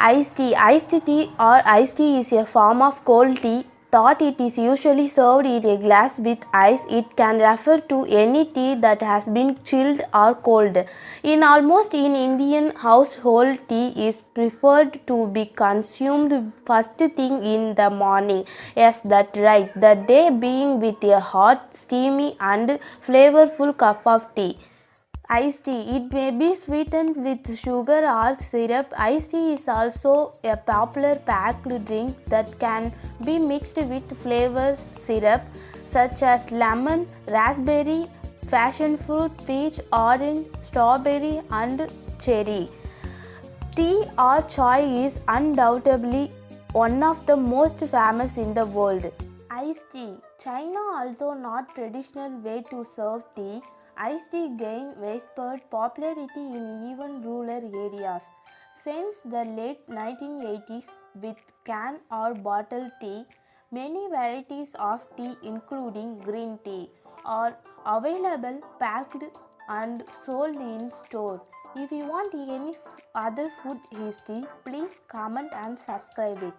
Iced tea. Iced tea or iced tea is a form of cold tea. Thought it is usually served in a glass with ice. It can refer to any tea that has been chilled or cold. In Indian household, tea is preferred to be consumed first thing in the morning. Yes, that's right. The day being with a hot, steamy and flavorful cup of tea. Iced tea. It may be sweetened with sugar or syrup. Iced tea is also a popular packed drink that can be mixed with flavor syrup such as lemon, raspberry, passion fruit, peach, orange, strawberry, and cherry. Tea or chai is undoubtedly one of the most famous in the world. Iced tea. China, although not traditional way to serve tea, iced tea gained widespread popularity in even rural areas. Since the late 1980s, with can or bottled tea, many varieties of tea, including green tea, are available packed and sold in store. If you want any other food history, please comment and subscribe it.